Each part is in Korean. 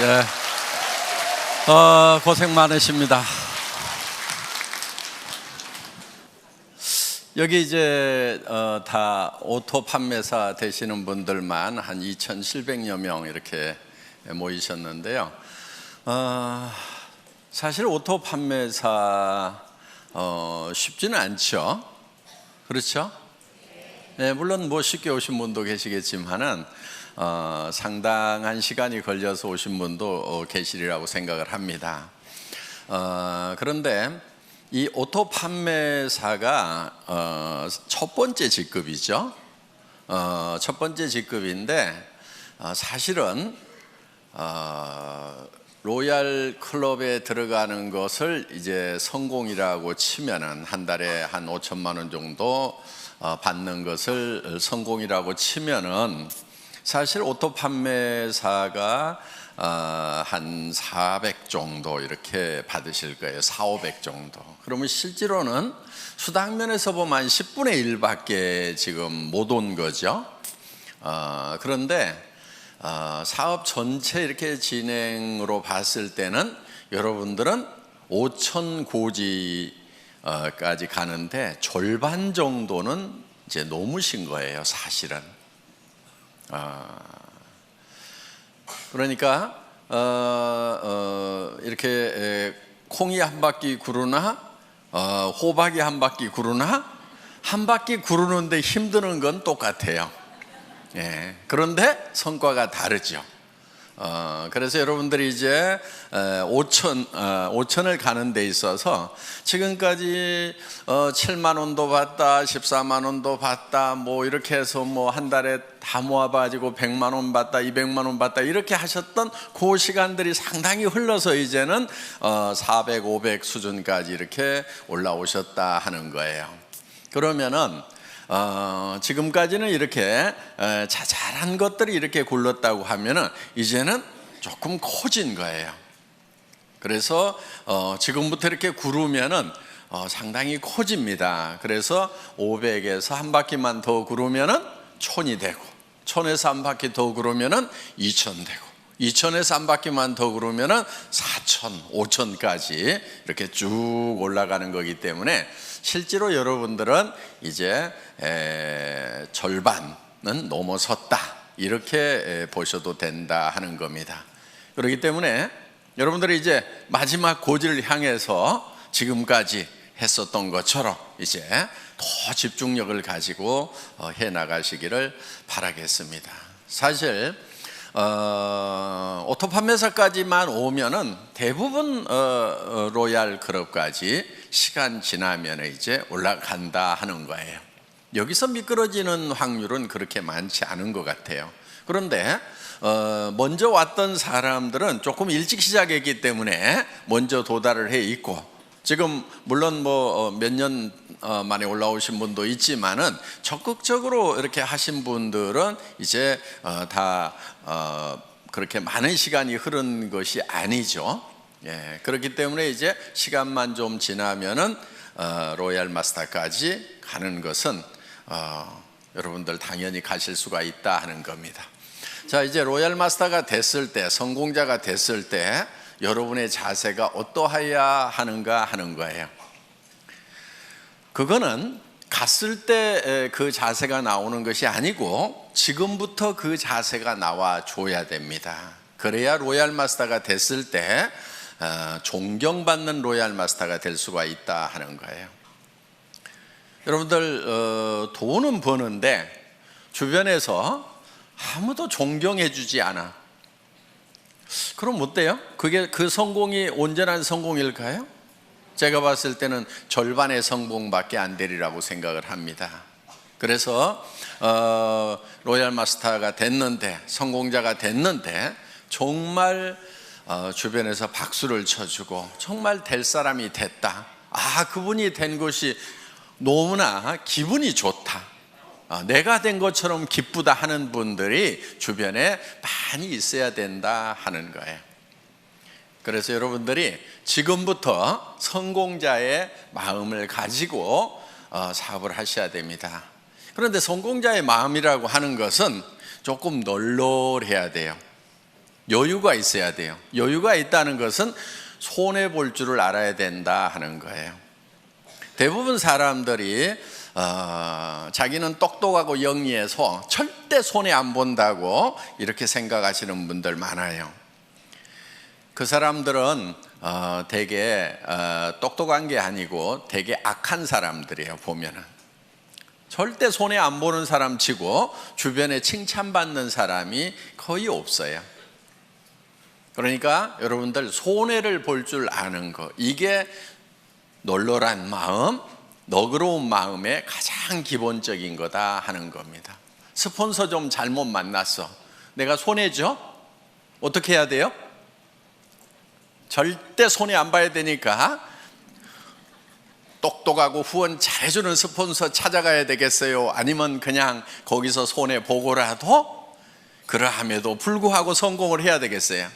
네. 고생 많으십니다. 여기 이제 다 오토 판매사 되시는 분들만 한 2,700여 명 이렇게 모이셨는데요. 사실 오토 판매사 쉽지는 않죠. 그렇죠? 네, 물론 뭐 쉽게 오신 분도 계시겠지만은 상당한 시간이 걸려서 오신 분도 계시리라고 생각을 합니다. 그런데 이 오토 판매사가 첫 번째 직급이죠. 첫 번째 직급인데 사실은 로얄 클럽에 들어가는 것을 이제 성공이라고 치면은 한 달에 한 5천만 원 정도 받는 것을 성공이라고 치면은 사실 오토 판매사가 한 400 정도 이렇게 받으실 거예요. 400, 500 정도. 그러면 실제로는 수당면에서 보면 한 10분의 1밖에 지금 못 온 거죠. 그런데 사업 전체 이렇게 진행으로 봤을 때는 여러분들은 5천 고지까지 가는데 절반 정도는 이제 넘으신 거예요, 사실은. 그러니까 이렇게 콩이 한 바퀴 구르나 호박이 한 바퀴 구르나 한 바퀴 구르는데 힘드는 건 똑같아요. 예, 그런데 성과가 다르죠. 그래서 여러분들이 이제 5천을 가는 데 있어서 지금까지 7만 원도 받다, 14만 원도 받다, 뭐 이렇게 해서 뭐 한 달에 다 모아가지고 100만 원 받다, 200만 원 받다 이렇게 하셨던 그 시간들이 상당히 흘러서 이제는 400, 500 수준까지 이렇게 올라오셨다 하는 거예요. 그러면은 지금까지는 이렇게 자잘한 것들이 이렇게 굴렀다고 하면은 이제는 조금 커진 거예요. 그래서 지금부터 이렇게 구르면은 상당히 커집니다. 그래서 500에서 한 바퀴만 더 구르면은 1000이 되고, 1000에서 한 바퀴 더 구르면은 2000 되고, 2000에서 한 바퀴만 더 구르면은 4000, 5000까지 이렇게 쭉 올라가는 거기 때문에 실제로 여러분들은 이제 절반은 넘어섰다 이렇게 보셔도 된다 하는 겁니다. 그렇기 때문에 여러분들이 이제 마지막 고지를 향해서 지금까지 했었던 것처럼 이제 더 집중력을 가지고 해 나가시기를 바라겠습니다. 사실 오토 판매사까지만 오면은 대부분 로얄 클럽까지 시간 지나면 이제 올라간다 하는 거예요. 여기서 미끄러지는 확률은 그렇게 많지 않은 것 같아요. 그런데 먼저 왔던 사람들은 조금 일찍 시작했기 때문에 먼저 도달을 해 있고, 지금 물론 뭐 몇 년 만에 올라오신 분도 있지만은 적극적으로 이렇게 하신 분들은 이제 다 그렇게 많은 시간이 흐른 것이 아니죠. 예, 그렇기 때문에 이제 시간만 좀 지나면은 로얄 마스터까지 가는 것은 여러분들 당연히 가실 수가 있다 하는 겁니다. 자, 이제 로얄 마스터가 됐을 때, 성공자가 됐을 때 여러분의 자세가 어떠해야 하는가 하는 거예요. 그거는 갔을 때 그 자세가 나오는 것이 아니고 지금부터 그 자세가 나와 줘야 됩니다. 그래야 로얄 마스터가 됐을 때 존경받는 로얄 마스터가 될 수가 있다 하는 거예요. 여러분들 돈은 버는데 주변에서 아무도 존경해 주지 않아. 그럼 어때요? 그게 그 성공이 온전한 성공일까요? 제가 봤을 때는 절반의 성공밖에 안 되리라고 생각을 합니다. 그래서 로얄 마스터가 됐는데, 성공자가 됐는데 정말 주변에서 박수를 쳐주고 정말 될 사람이 됐다, 그분이 된 것이 너무나 기분이 좋다, 내가 된 것처럼 기쁘다 하는 분들이 주변에 많이 있어야 된다 하는 거예요. 그래서 여러분들이 지금부터 성공자의 마음을 가지고 사업을 하셔야 됩니다. 그런데 성공자의 마음이라고 하는 것은 조금 널널해야 돼요. 여유가 있어야 돼요. 여유가 있다는 것은 손해 볼 줄을 알아야 된다 하는 거예요. 대부분 사람들이 자기는 똑똑하고 영리해서 절대 손해 안 본다고 이렇게 생각하시는 분들 많아요. 그 사람들은 되게 똑똑한 게 아니고 되게 악한 사람들이에요. 보면은 절대 손해 안 보는 사람 치고 주변에 칭찬받는 사람이 거의 없어요. 그러니까 여러분들 손해를 볼 줄 아는 거, 이게 널널한 마음, 너그러운 마음의 가장 기본적인 거다 하는 겁니다. 스폰서 좀 잘못 만났어. 내가 손해죠? 어떻게 해야 돼요? 절대 손해 안 봐야 되니까 똑똑하고 후원 잘해주는 스폰서 찾아가야 되겠어요? 아니면 그냥 거기서 손해 보고라도 그러함에도 불구하고 성공을 해야 되겠어요?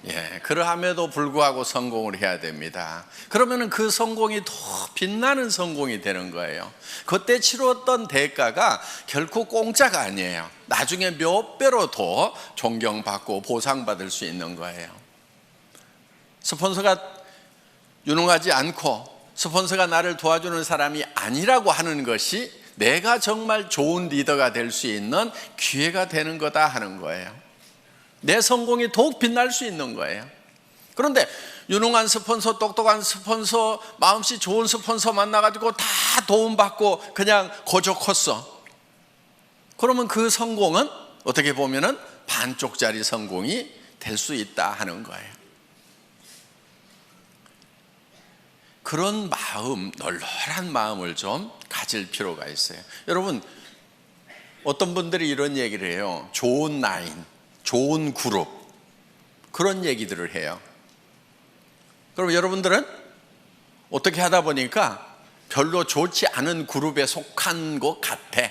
예, 그러함에도 불구하고 성공을 해야 됩니다. 그러면 그 성공이 더 빛나는 성공이 되는 거예요. 그때 치렀던 대가가 결코 공짜가 아니에요. 나중에 몇 배로 더 존경받고 보상받을 수 있는 거예요. 스폰서가 유능하지 않고 스폰서가 나를 도와주는 사람이 아니라고 하는 것이 내가 정말 좋은 리더가 될 수 있는 기회가 되는 거다 하는 거예요. 내 성공이 더욱 빛날 수 있는 거예요. 그런데 유능한 스폰서, 똑똑한 스폰서, 마음씨 좋은 스폰서 만나가지고 다 도움받고 그냥 거저 컸어. 그러면 그 성공은 어떻게 보면은 반쪽짜리 성공이 될 수 있다 하는 거예요. 그런 마음, 널널한 마음을 좀 가질 필요가 있어요. 여러분, 어떤 분들이 이런 얘기를 해요. 좋은 라인, 좋은 그룹, 그런 얘기들을 해요. 그럼 여러분들은 어떻게 하다 보니까 별로 좋지 않은 그룹에 속한 것 같아.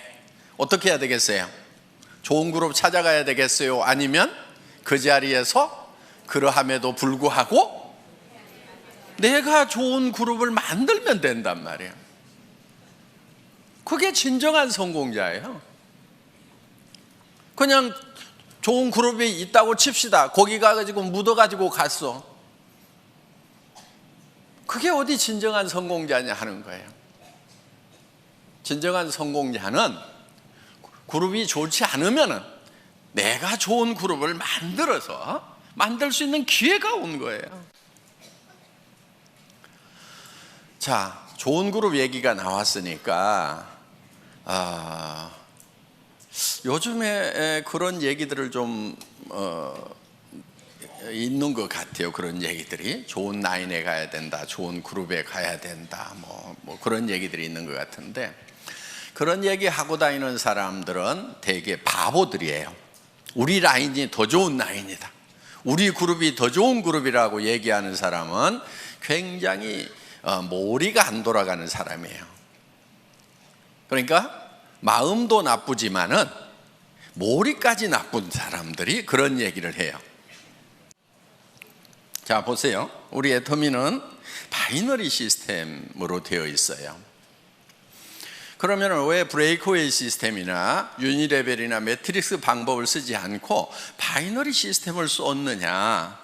어떻게 해야 되겠어요? 좋은 그룹 찾아가야 되겠어요? 아니면 그 자리에서 그러함에도 불구하고 내가 좋은 그룹을 만들면 된단 말이에요. 그게 진정한 성공자예요. 그냥 좋은 그룹이 있다고 칩시다. 거기 가가지고 묻어가지고 갔어. 그게 어디 진정한 성공자냐 하는 거예요. 진정한 성공자는 그룹이 좋지 않으면 내가 좋은 그룹을 만들어서 만들 수 있는 기회가 온 거예요. 자, 좋은 그룹 얘기가 나왔으니까 요즘에 그런 얘기들을 좀 있는 것 같아요. 그런 얘기들이 좋은 라인에 가야 된다, 좋은 그룹에 가야 된다, 뭐 그런 얘기들이 있는 것 같은데, 그런 얘기 하고 다니는 사람들은 되게 바보들이에요. 우리 라인이 더 좋은 라인이다, 우리 그룹이 더 좋은 그룹이라고 얘기하는 사람은 굉장히 머리가 안 돌아가는 사람이에요. 그러니까 마음도 나쁘지만은 머리까지 나쁜 사람들이 그런 얘기를 해요. 자, 보세요. 우리 애터미는 바이너리 시스템으로 되어 있어요. 그러면 왜 브레이크웨이 시스템이나 유니레벨이나 매트릭스 방법을 쓰지 않고 바이너리 시스템을 썼느냐?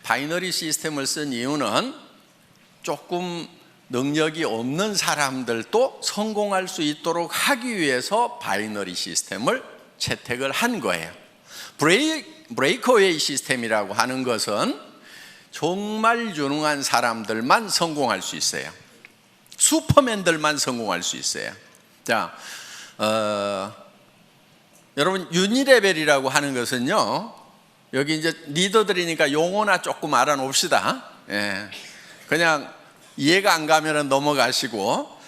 바이너리 시스템을 쓴 이유는 조금 능력이 없는 사람들도 성공할 수 있도록 하기 위해서 바이너리 시스템을 채택을 한 거예요. 브레이크웨이 시스템이라고 하는 것은 정말 유능한 사람들만 성공할 수 있어요. 슈퍼맨들만 성공할 수 있어요. 자, 여러분, 유니레벨이라고 하는 것은요, 여기 이제 리더들이니까 용어나 조금 알아놓읍시다. 예. 그냥 이해가 안 가면 넘어가시고,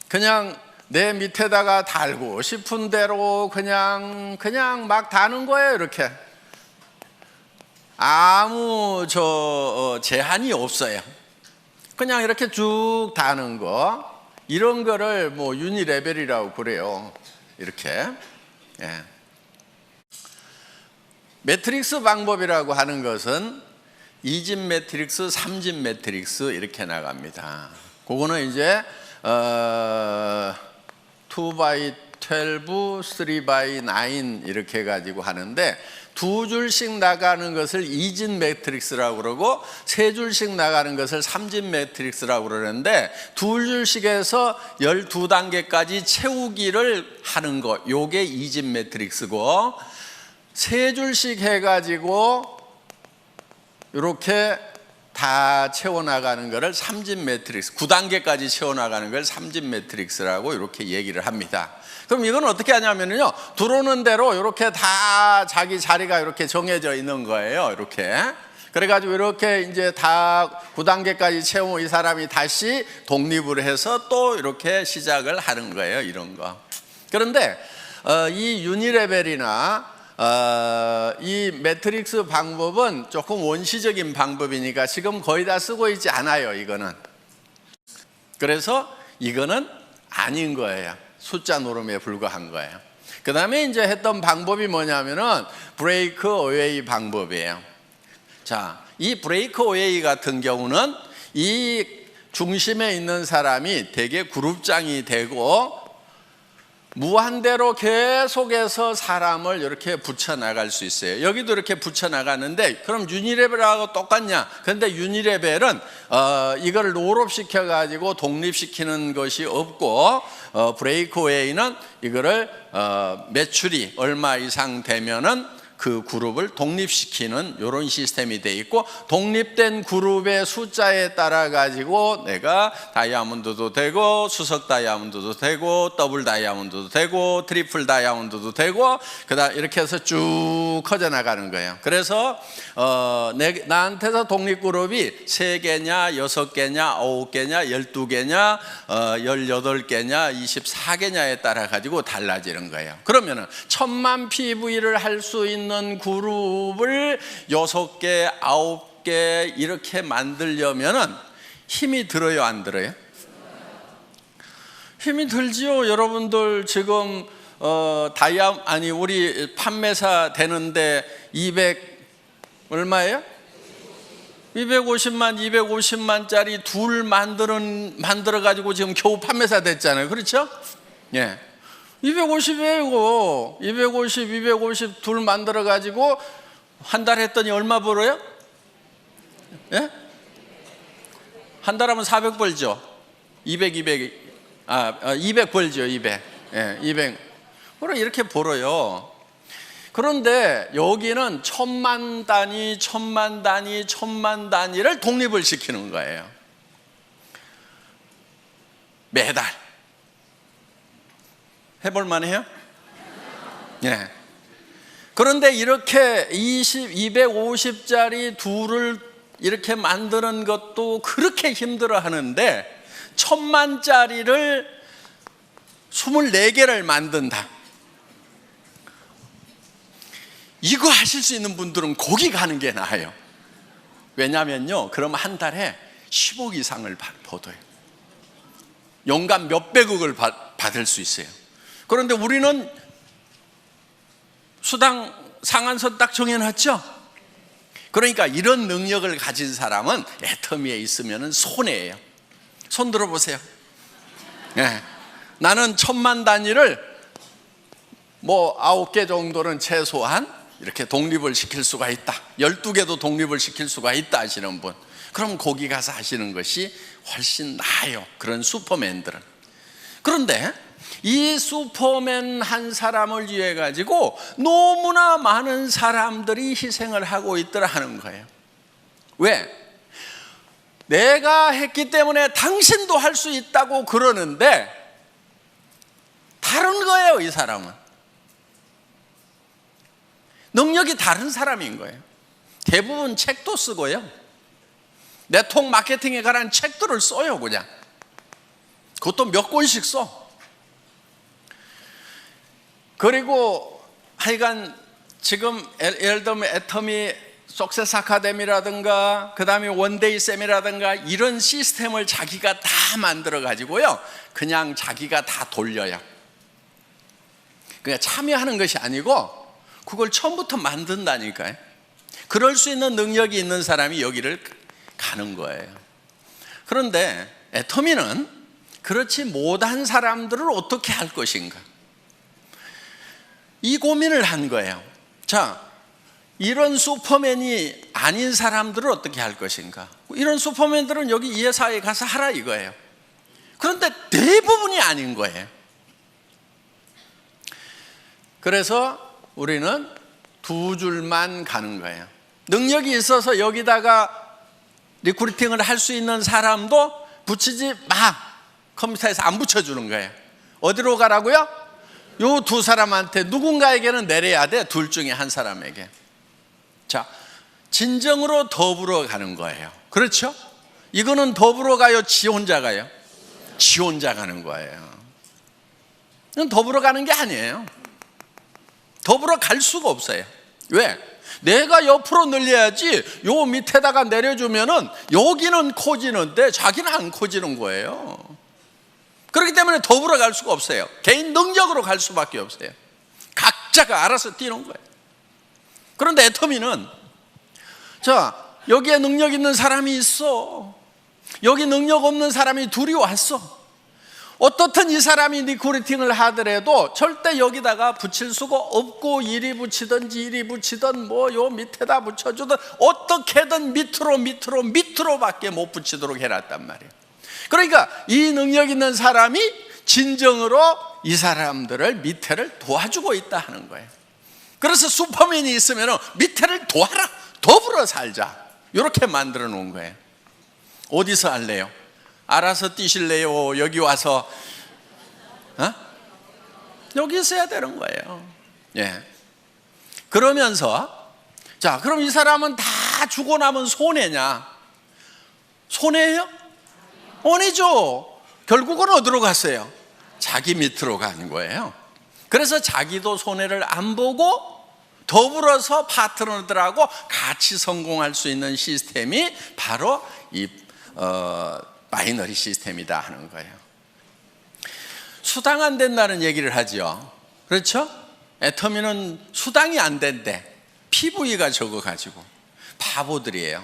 그냥 내 밑에다가 달고 싶은 대로 그냥 막 다는 거예요. 이렇게 아무 제한이 없어요. 그냥 이렇게 쭉 다는 거, 이런 거를 뭐 유니레벨이라고 그래요. 이렇게. 예. 매트릭스 방법이라고 하는 것은 2집 매트릭스, 3집 매트릭스 이렇게 나갑니다. 그거는 이제 2x2 12, 3x9 이렇게 가지고 하는데, 두 줄씩 나가는 것을 이진 매트릭스라고 그러고 세 줄씩 나가는 것을 삼진 매트릭스라고 그러는데, 두 줄씩에서 12단계까지 채우기를 하는 거, 요게 이진 매트릭스고, 세 줄씩 해가지고 이렇게 다 채워나가는 것을 삼진 매트릭스, 9단계까지 채워나가는 걸 삼진 매트릭스라고 이렇게 얘기를 합니다. 그럼 이건 어떻게 하냐면요, 들어오는 대로 이렇게 다 자기 자리가 이렇게 정해져 있는 거예요. 이렇게. 그래가지고 이렇게 이제 다 9단계까지 채우면 이 사람이 다시 독립을 해서 또 이렇게 시작을 하는 거예요. 이런 거. 그런데 이 유니레벨이나 이 매트릭스 방법은 조금 원시적인 방법이니까 지금 거의 다 쓰고 있지 않아요. 이거는. 그래서 이거는 아닌 거예요. 숫자 노름에 불과한 거예요. 그 다음에 이제 했던 방법이 뭐냐면은 브레이크 어웨이 방법이에요. 자, 이 브레이크 어웨이 같은 경우는 이 중심에 있는 사람이 되게 그룹장이 되고 무한대로 계속해서 사람을 이렇게 붙여나갈 수 있어요. 여기도 이렇게 붙여나가는데, 그럼 유니레벨하고 똑같냐? 그런데 유니레벨은 이걸 롤업시켜가지고 독립시키는 것이 없고, 브레이크웨이는 이거를 매출이 얼마 이상 되면은 그 그룹을 독립시키는 이런 시스템이 돼 있고, 독립된 그룹의 숫자에 따라 가지고 내가 다이아몬드도 되고 수석 다이아몬드도 되고 더블 다이아몬드도 되고 트리플 다이아몬드도 되고, 그다음 이렇게 해서 쭉 커져 나가는 거예요. 그래서 나한테서 독립 그룹이 3개냐 6개냐 9개냐 12개냐 18개냐 24개냐에 따라 가지고 달라지는 거예요. 그러면은 1000만 PV를 할 수 있는 그룹을 6개, 9개 이렇게 만들려면은 힘이 들어요, 안 들어요? 힘이 들지요. 여러분들 지금 우리 판매사 되는데 200 얼마예요? 250만짜리 둘 만들어 가지고 지금 겨우 판매사 됐잖아요. 그렇죠? 예. 250이에요. 250 둘 만들어 가지고 한 달 했더니 얼마 벌어요? 예? 한 달 하면 400 벌죠. 200 벌죠. 200. 예, 200. 그럼 이렇게 벌어요. 그런데 여기는 1000만 단위, 1000만 단위, 1000만 단위를 독립을 시키는 거예요. 매달. 해볼만 해요? 예. 그런데 이렇게 250짜리 둘을 이렇게 만드는 것도 그렇게 힘들어 하는데, 1000만짜리를 24개를 만든다. 이거 하실 수 있는 분들은 거기 가는 게 나아요. 왜냐면요, 그럼 한 달에 10억 이상을 벌어요. 연간 몇백억을 받을 수 있어요. 그런데 우리는 수당 상한선 딱 정해놨죠. 그러니까 이런 능력을 가진 사람은 애터미에 있으면 손해예요. 손 들어보세요. 네. 나는 1000만 단위를 뭐 9개 정도는 최소한 이렇게 독립을 시킬 수가 있다, 12개도 독립을 시킬 수가 있다 하시는 분, 그럼 거기 가서 하시는 것이 훨씬 나아요. 그런 슈퍼맨들은. 그런데 이 슈퍼맨 한 사람을 위해 가지고 너무나 많은 사람들이 희생을 하고 있더라 하는 거예요. 왜? 내가 했기 때문에 당신도 할 수 있다고 그러는데 다른 거예요. 이 사람은 능력이 다른 사람인 거예요. 대부분 책도 쓰고요, 네트워크 마케팅에 관한 책들을 써요. 그냥 그것도 몇 권씩 써. 그리고 하여간 지금 예를 들면 애터미 석세스 아카데미라든가 그 다음에 원데이 쌤이라든가 이런 시스템을 자기가 다 만들어 가지고요, 그냥 자기가 다 돌려요. 그냥 참여하는 것이 아니고 그걸 처음부터 만든다니까요. 그럴 수 있는 능력이 있는 사람이 여기를 가는 거예요. 그런데 애터미는 그렇지 못한 사람들을 어떻게 할 것인가? 이 고민을 한 거예요. 자, 이런 슈퍼맨이 아닌 사람들은 어떻게 할 것인가? 이런 슈퍼맨들은 여기 이 회사에 가서 하라 이거예요. 그런데 대부분이 아닌 거예요. 그래서 우리는 두 줄만 가는 거예요. 능력이 있어서 여기다가 리크루팅을 할 수 있는 사람도 붙이지 마. 컴퓨터에서 안 붙여주는 거예요. 어디로 가라고요? 요 두 사람한테 누군가에게는 내려야 돼. 둘 중에 한 사람에게. 자, 진정으로 더불어 가는 거예요. 그렇죠? 이거는 더불어 가요? 지 혼자 가요? 지 혼자 가는 거예요. 이건 더불어 가는 게 아니에요. 더불어 갈 수가 없어요. 왜? 내가 옆으로 늘려야지 요 밑에다가 내려주면은 여기는 커지는데 자기는 안 커지는 거예요. 그렇기 때문에 더불어 갈 수가 없어요. 개인 능력으로 갈 수밖에 없어요. 각자가 알아서 뛰는 거예요. 그런데 애터미는, 자, 여기에 능력 있는 사람이 있어. 여기 능력 없는 사람이 둘이 왔어. 어떻든 이 사람이 리크루팅을 하더라도 절대 여기다가 붙일 수가 없고, 이리 붙이든지 이리 붙이든 뭐 요 밑에다 붙여주든 어떻게든 밑으로밖에 못 붙이도록 해놨단 말이에요. 그러니까 이 능력 있는 사람이 진정으로 이 사람들을 밑에를 도와주고 있다 하는 거예요. 그래서 슈퍼맨이 있으면 밑에를 도와라, 더불어 살자, 이렇게 만들어 놓은 거예요. 어디서 할래요? 알아서 뛰실래요? 여기 와서 여기 있어야 되는 거예요. 예. 그러면서, 자, 그럼 이 사람은 다 주고 나면 손해냐? 손해예요? 아니죠. 결국은 어디로 갔어요? 자기 밑으로 가는 거예요. 그래서 자기도 손해를 안 보고 더불어서 파트너들하고 같이 성공할 수 있는 시스템이 바로 이 바이너리 시스템이다 하는 거예요. 수당 안 된다는 얘기를 하죠. 그렇죠? 애터미는 수당이 안 된대. PV가 적어가지고. 바보들이에요.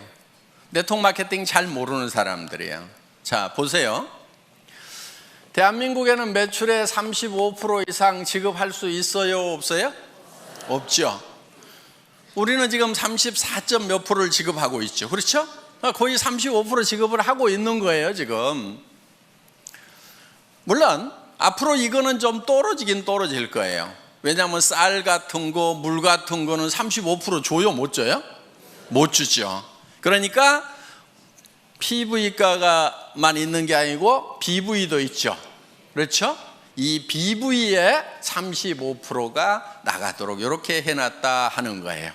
네트워크 마케팅 잘 모르는 사람들이에요. 자, 보세요. 대한민국에는 매출의 35% 이상 지급할 수 있어요? 없어요? 없죠. 우리는 지금 34점 몇 프로를 지급하고 있죠. 그렇죠? 거의 35% 지급을 하고 있는 거예요, 지금. 물론 앞으로 이거는 좀 떨어지긴 떨어질 거예요. 왜냐하면 쌀 같은 거, 물 같은 거는 35% 줘요? 못 줘요? 못 주죠. 그러니까 PV가만 있는 게 아니고 BV도 있죠. 그렇죠? 이 BV에 35%가 나가도록 이렇게 해놨다 하는 거예요.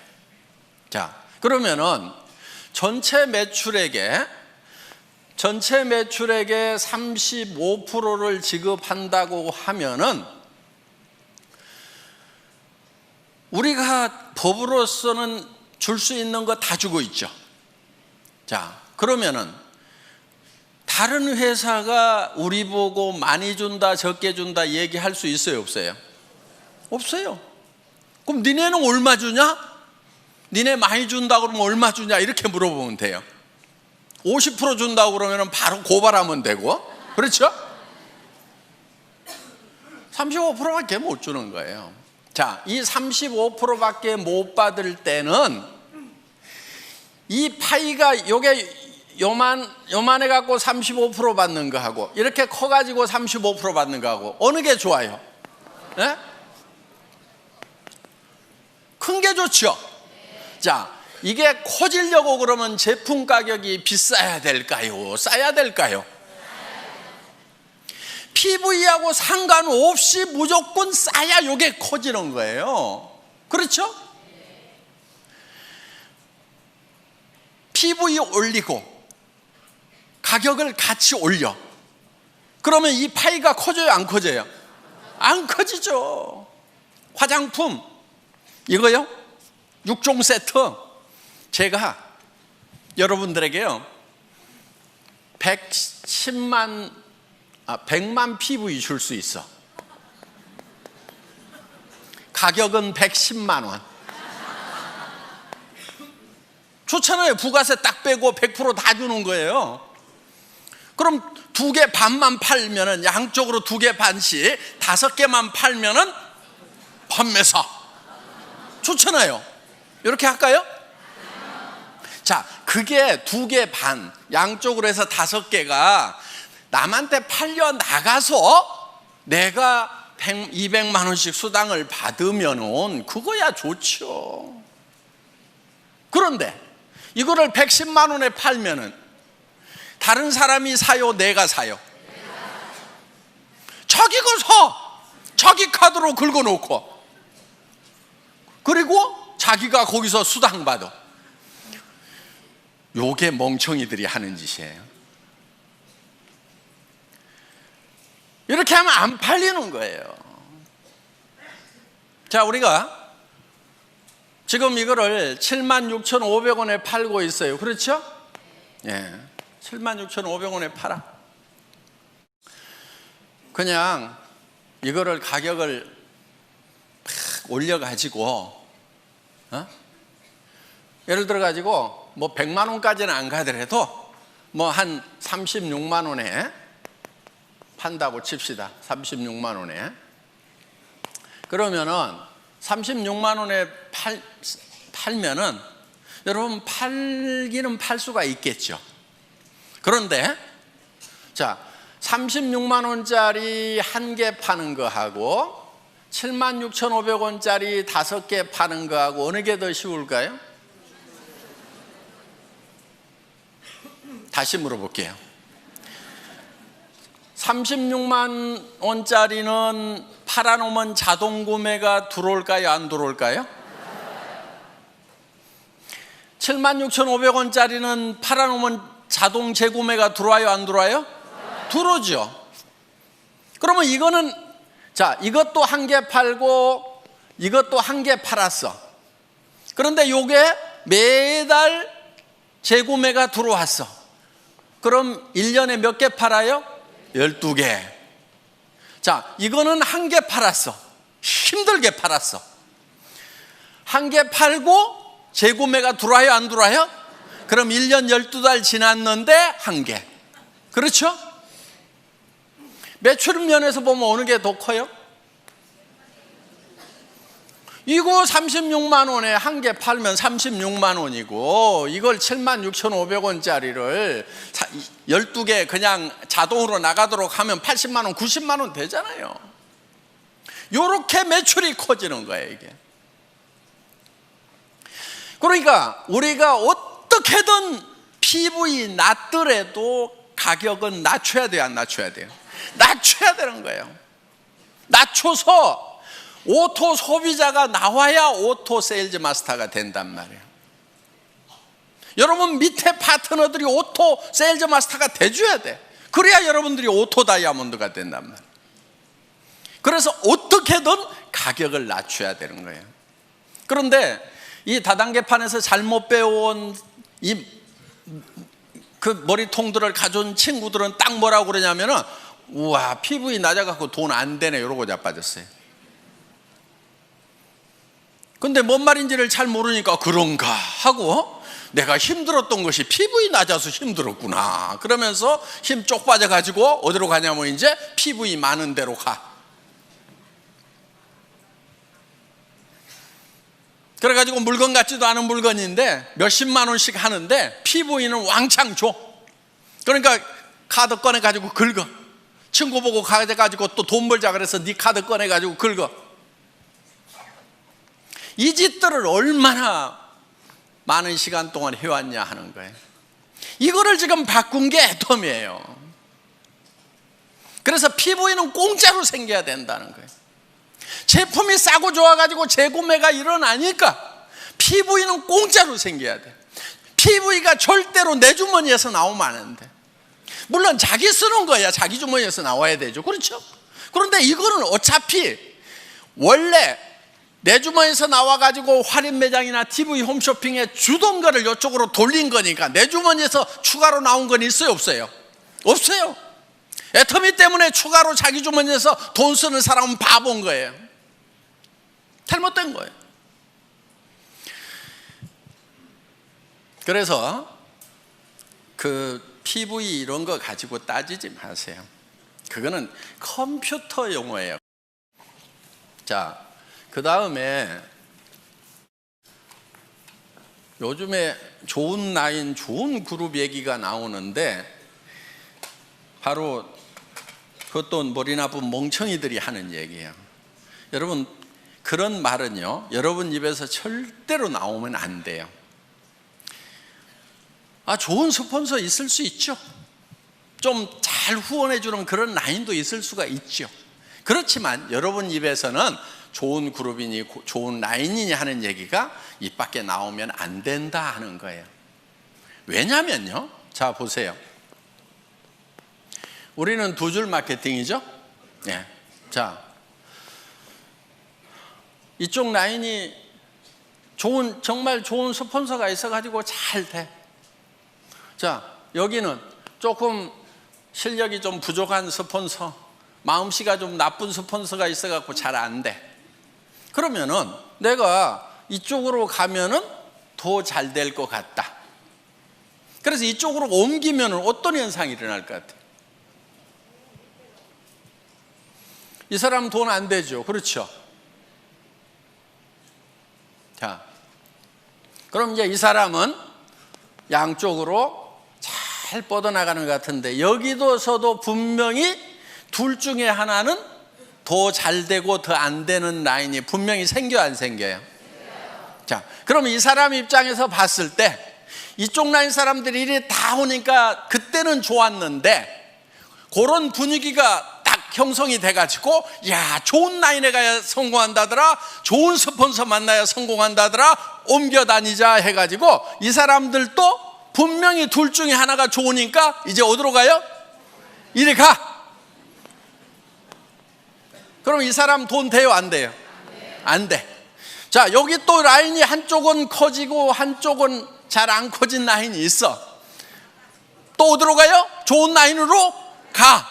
자, 그러면은 전체 매출액의 35%를 지급한다고 하면은 우리가 법으로서는 줄 수 있는 거 다 주고 있죠. 자, 그러면은 다른 회사가 우리 보고 많이 준다, 적게 준다 얘기할 수 있어요, 없어요? 없어요. 그럼 니네는 얼마 주냐? 니네 많이 준다 그러면 얼마 주냐? 이렇게 물어보면 돼요. 50% 준다고 그러면 바로 고발하면 되고, 그렇죠? 35%밖에 못 주는 거예요. 자, 이 35%밖에 못 받을 때는 이 파이가 요게 요만해 갖고 35% 받는 거하고 이렇게 커 가지고 35% 받는 거하고 어느 게 좋아요? 네? 큰 게 좋죠. 자, 이게 커지려고 그러면 제품 가격이 비싸야 될까요? 싸야 될까요? PV하고 상관없이 무조건 싸야 요게 커지는 거예요. 그렇죠? PV 올리고 가격을 같이 올려. 그러면 이 파이가 커져요, 안 커져요? 안 커지죠. 화장품 이거요? 6종 세트 제가 여러분들에게요 100만 PV 줄 수 있어. 가격은 110만 원. 좋잖아요. 부가세 딱 빼고 100% 다 주는 거예요. 그럼 2개 반만 팔면은 양쪽으로 2개 반씩 5개만 팔면은 판매사. 좋잖아요. 이렇게 할까요? 자, 그게 2개 반, 양쪽으로 해서 5개가 남한테 팔려 나가서 내가 200만 원씩 수당을 받으면은 그거야 좋죠. 그런데 이거를 110만 원에 팔면은 다른 사람이 사요, 내가 사요? 자기가 사. 자기 카드로 긁어놓고, 그리고 자기가 거기서 수당 받아. 요게 멍청이들이 하는 짓이에요. 이렇게 하면 안 팔리는 거예요. 자, 우리가 지금 이거를 76,500원에 팔고 있어요. 그렇죠? 예, 76,500원에 팔아. 그냥 이거를 가격을 팍 올려가지고, 예를 들어가지고 뭐 100만 원까지는 안 가더라도 뭐 한 36만 원에 판다고 칩시다. 36만 원에. 그러면은 36만 원에 팔면은 여러분 팔기는 팔 수가 있겠죠. 그런데 자, 36만 원짜리 1개 파는 거하고 76,500원짜리 5개 파는 거하고 어느 게 더 쉬울까요? 다시 물어볼게요. 36만 원짜리는 팔아놓으면 자동 구매가 들어올까요? 안 들어올까요? 76,500원짜리는 팔아놓으면 자동 재구매가 들어와요? 안 들어와요? 들어오죠. 그러면 이거는, 자, 이것도 1개 팔고 이것도 1개 팔았어. 그런데 요게 매달 재구매가 들어왔어. 그럼 1년에 몇 개 팔아요? 12개. 자, 이거는 1개 팔았어. 힘들게 팔았어. 1개 팔고 재구매가 들어와요? 안 들어와요? 그럼 1년 12달 지났는데 1개. 그렇죠? 매출 면에서 보면 어느 게 더 커요? 이거 36만 원에 1개 팔면 36만 원이고, 이걸 76,500원짜리를 12개 그냥 자동으로 나가도록 하면 80만 원, 90만 원 되잖아요. 이렇게 매출이 커지는 거예요, 이게. 그러니까 우리가 어떻게든 PV 낮더라도 가격은 낮춰야 돼요, 안 낮춰야 돼요? 낮춰야 되는 거예요. 낮춰서 오토 소비자가 나와야 오토 세일즈 마스터가 된단 말이에요. 여러분 밑에 파트너들이 오토 세일즈 마스터가 돼줘야 돼. 그래야 여러분들이 오토 다이아몬드가 된단 말이에요. 그래서 어떻게든 가격을 낮춰야 되는 거예요. 그런데 이 다단계판에서 잘못 배워온 그 머리통들을 가져온 친구들은 딱 뭐라고 그러냐면은, 우와, PV 낮아갖고 돈 안 되네, 이러고 자빠졌어요. 근데 뭔 말인지를 잘 모르니까 그런가 하고, 내가 힘들었던 것이 PV 낮아서 힘들었구나 그러면서 힘 쪽 빠져가지고 어디로 가냐면 이제 PV 많은 데로 가. 그래가지고 물건 같지도 않은 물건인데 몇십만 원씩 하는데 PV는 왕창 줘. 그러니까 카드 꺼내가지고 긁어. 친구 보고 가져가지고 또 돈 벌자 그래서 네 카드 꺼내가지고 긁어. 이 짓들을 얼마나 많은 시간 동안 해왔냐 하는 거예요. 이거를 지금 바꾼 게 애텀이에요. 그래서 PV는 공짜로 생겨야 된다는 거예요. 제품이 싸고 좋아가지고 재구매가 일어나니까 PV는 공짜로 생겨야 돼. PV가 절대로 내 주머니에서 나오면 안 돼. 물론 자기 쓰는 거야 자기 주머니에서 나와야 되죠. 그렇죠? 그런데 이거는 어차피 원래 내 주머니에서 나와가지고 할인 매장이나 TV 홈쇼핑에 주던 거를 이쪽으로 돌린 거니까 내 주머니에서 추가로 나온 건 있어요? 없어요? 없어요. 애터미 때문에 추가로 자기 주머니에서 돈 쓰는 사람은 바본 거예요. 잘못된 거예요. 그래서 그 PV 이런 거 가지고 따지지 마세요. 그거는 컴퓨터 용어예요. 자, 그 다음에 요즘에 좋은 라인, 좋은 그룹 얘기가 나오는데 바로 그것도 머리 나쁜 멍청이들이 하는 얘기예요. 여러분, 그런 말은요, 여러분 입에서 절대로 나오면 안 돼요. 좋은 스폰서 있을 수 있죠. 좀 잘 후원해주는 그런 라인도 있을 수가 있죠. 그렇지만 여러분 입에서는 좋은 그룹이니 좋은 라인이니 하는 얘기가 입 밖에 나오면 안 된다 하는 거예요. 왜냐면요, 자 보세요. 우리는 두 줄 마케팅이죠. 네. 자, 이쪽 라인이 정말 좋은 스폰서가 있어가지고 잘 돼. 자, 여기는 조금 실력이 좀 부족한 스폰서, 마음씨가 좀 나쁜 스폰서가 있어갖고 잘 안 돼. 그러면은 내가 이쪽으로 가면은 더 잘 될 것 같다. 그래서 이쪽으로 옮기면은 어떤 현상이 일어날 것 같아요? 이 사람 돈 안 되죠. 그렇죠? 자, 그럼 이제 이 사람은 양쪽으로 잘 뻗어나가는 것 같은데 여기서도 분명히 둘 중에 하나는 더 잘 되고 더 안 되는 라인이 분명히 생겨요, 안 생겨요? 자, 그럼 이 사람 입장에서 봤을 때 이쪽 라인 사람들이 이리 다 오니까 그때는 좋았는데 그런 분위기가 딱 형성이 돼가지고 야, 좋은 라인에 가야 성공한다더라, 좋은 스폰서 만나야 성공한다더라, 옮겨 다니자 해가지고 이 사람들도 분명히 둘 중에 하나가 좋으니까 이제 어디로 가요? 이리 가. 그럼 이 사람 돈 돼요, 안 돼요? 안 돼. 자, 여기 또 라인이 한쪽은 커지고 한쪽은 잘 안 커진 라인이 있어. 또 어디로 가요? 좋은 라인으로 가.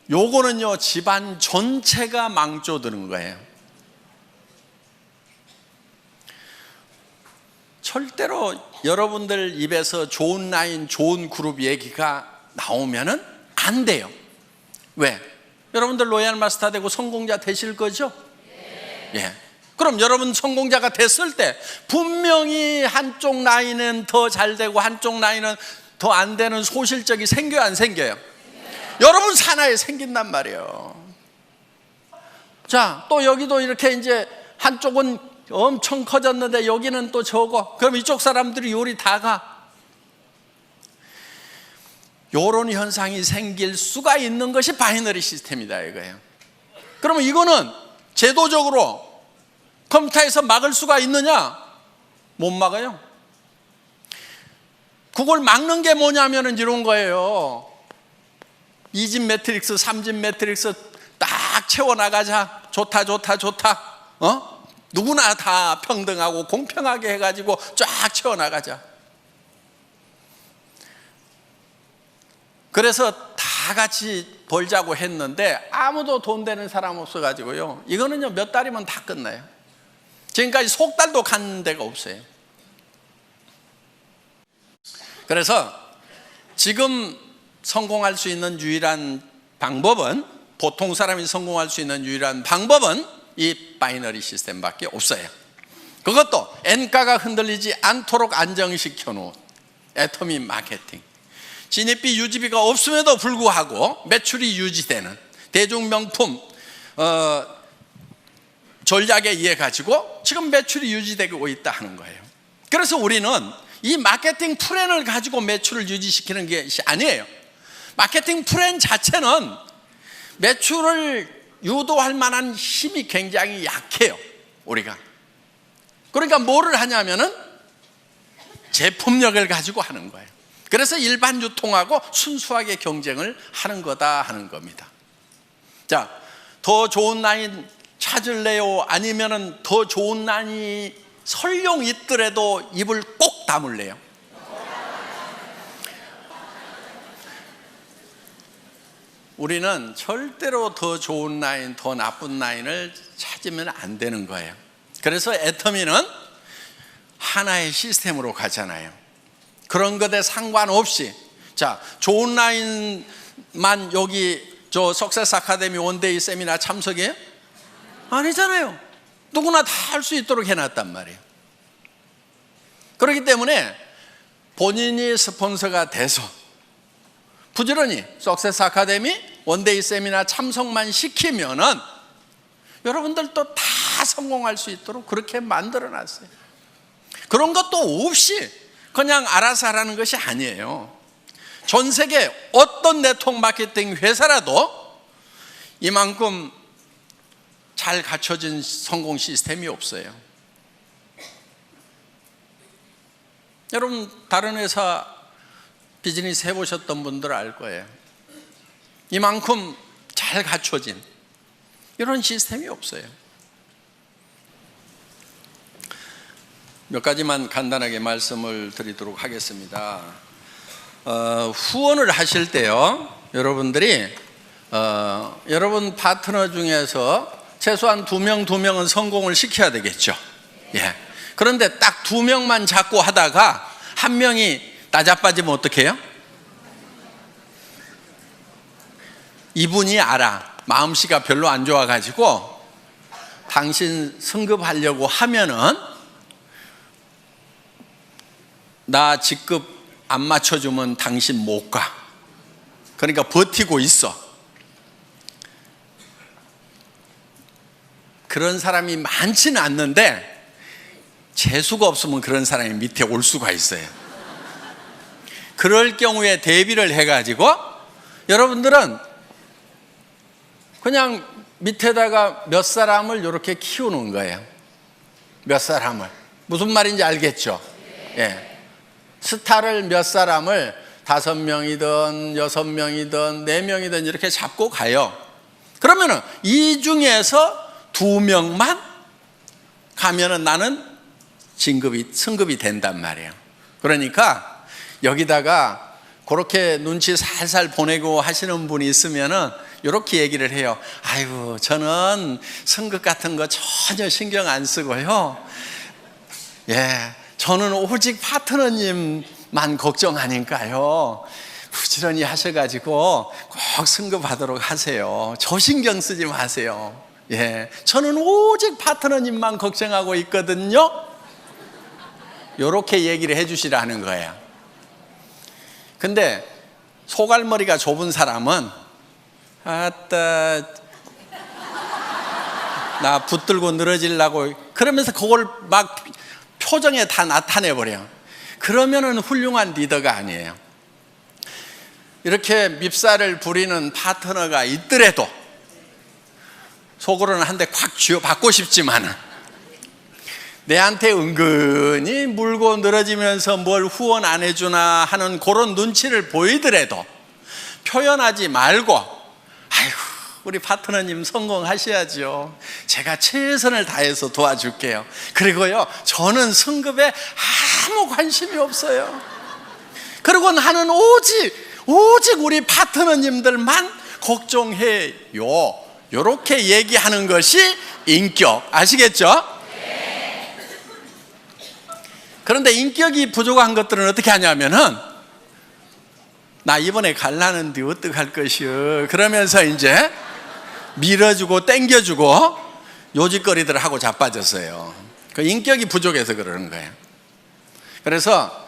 요거는요, 집안 전체가 망조드는 거예요. 절대로 여러분들 입에서 좋은 라인, 좋은 그룹 얘기가 나오면은 안 돼요. 왜? 여러분들 로얄 마스터 되고 성공자 되실 거죠? 예. 그럼 여러분 성공자가 됐을 때 분명히 한쪽 라인은 더 잘 되고 한쪽 라인은 더 안 되는 소실적이 생겨요, 안 생겨요? 여러분 사나이에 생긴단 말이에요. 자, 또 여기도 이렇게 이제 한쪽은 엄청 커졌는데 여기는 또 적어. 그럼 이쪽 사람들이 요리 다 가. 요런 현상이 생길 수가 있는 것이 바이너리 시스템이다 이거예요. 그러면 이거는 제도적으로 컴퓨터에서 막을 수가 있느냐? 못 막아요. 그걸 막는 게 뭐냐면은 이런 거예요. 2집 매트릭스, 3집 매트릭스 딱 채워나가자. 좋다. 누구나 다 평등하고 공평하게 해가지고 쫙 채워나가자. 그래서 다 같이 벌자고 했는데 아무도 돈 되는 사람 없어가지고요, 이거는요 몇 달이면 다 끝나요. 지금까지 석 달도 간 데가 없어요. 그래서 지금 성공할 수 있는 유일한 방법은, 보통 사람이 성공할 수 있는 유일한 방법은 이 바이너리 시스템밖에 없어요. 그것도 N가가 흔들리지 않도록 안정시켜 놓은 애터미 마케팅. 진입비 유지비가 없음에도 불구하고 매출이 유지되는 대중명품 전략에 의해 가지고 지금 매출이 유지되고 있다 하는 거예요. 그래서 우리는 이 마케팅 플랜을 가지고 매출을 유지시키는 것이 아니에요. 마케팅 플랜 자체는 매출을 유도할 만한 힘이 굉장히 약해요, 우리가. 그러니까 뭐를 하냐면은 제품력을 가지고 하는 거예요. 그래서 일반 유통하고 순수하게 경쟁을 하는 거다 하는 겁니다. 자, 더 좋은 라인 찾을래요? 아니면은 더 좋은 라인이 설령 있더라도 입을 꼭 다물래요? 우리는 절대로 더 좋은 라인, 더 나쁜 라인을 찾으면 안 되는 거예요. 그래서 애터미는 하나의 시스템으로 가잖아요. 그런 것에 상관없이, 자, 좋은 라인만 여기 저 석세스 아카데미 원데이 세미나 참석해요? 아니잖아요. 누구나 다 할 수 있도록 해놨단 말이에요. 그렇기 때문에 본인이 스폰서가 돼서 부지런히 석세스 아카데미 원데이 세미나 참석만 시키면은 여러분들도 다 성공할 수 있도록 그렇게 만들어 놨어요. 그런 것도 없이 그냥 알아서 하라는 것이 아니에요. 전 세계 어떤 네트워크 마케팅 회사라도 이만큼 잘 갖춰진 성공 시스템이 없어요. 여러분 다른 회사 비즈니스 해보셨던 분들 알 거예요. 이만큼 잘 갖춰진 이런 시스템이 없어요. 몇 가지만 간단하게 말씀을 드리도록 하겠습니다. 후원을 하실 때요, 여러분들이 여러분 파트너 중에서 최소한 2명은 성공을 시켜야 되겠죠. 예. 그런데 딱 2명만 잡고 하다가 1명이 나자빠지면 어떻게 해요? 이분이 알아. 마음씨가 별로 안 좋아가지고 당신 승급하려고 하면은 나 직급 안 맞춰주면 당신 못 가. 그러니까 버티고 있어. 그런 사람이 많지는 않는데 재수가 없으면 그런 사람이 밑에 올 수가 있어요. 그럴 경우에 대비를 해가지고 여러분들은 그냥 밑에다가 몇 sa람을 이렇게 키우는 거예요. 몇 sa람을. 무슨 말인지 알겠죠? 예. 스타를 몇 sa람을 5명이든 6명이든 4명이든 이렇게 잡고 가요. 그러면은 이 중에서 2명만 가면은 나는 승급이 된단 말이에요. 그러니까 여기다가 그렇게 눈치 살살 보내고 하시는 분이 있으면은 이렇게 얘기를 해요. 아이고, 저는 승급 같은 거 전혀 신경 안 쓰고요. 예, 저는 오직 파트너님만 걱정하니까요. 부지런히 하셔가지고 꼭 승급하도록 하세요. 저 신경 쓰지 마세요. 예, 저는 오직 파트너님만 걱정하고 있거든요. 이렇게 얘기를 해주시라는 거예요. 근데 소갈머리가 좁은 사람은 아따 나 붙들고 늘어지려고 그러면서 그걸 막 표정에 다 나타내버려. 그러면은 훌륭한 리더가 아니에요. 이렇게 밉살을 부리는 파트너가 있더라도 속으로는 한 대 콱 쥐어받고 싶지만은 내한테 은근히 물고 늘어지면서 뭘 후원 안 해주나 하는 그런 눈치를 보이더라도 표현하지 말고, 아이고 우리 파트너님 성공하셔야죠. 제가 최선을 다해서 도와줄게요. 그리고요, 저는 승급에 아무 관심이 없어요. 그리고 나는 오직 우리 파트너님들만 걱정해요. 이렇게 얘기하는 것이 인격. 아시겠죠? 그런데 인격이 부족한 것들은 어떻게 하냐면은 나 이번에 갈라는데 어떡할 것이요, 그러면서 이제 밀어주고 땡겨주고 요짓거리들 하고 자빠졌어요. 그 인격이 부족해서 그러는 거예요. 그래서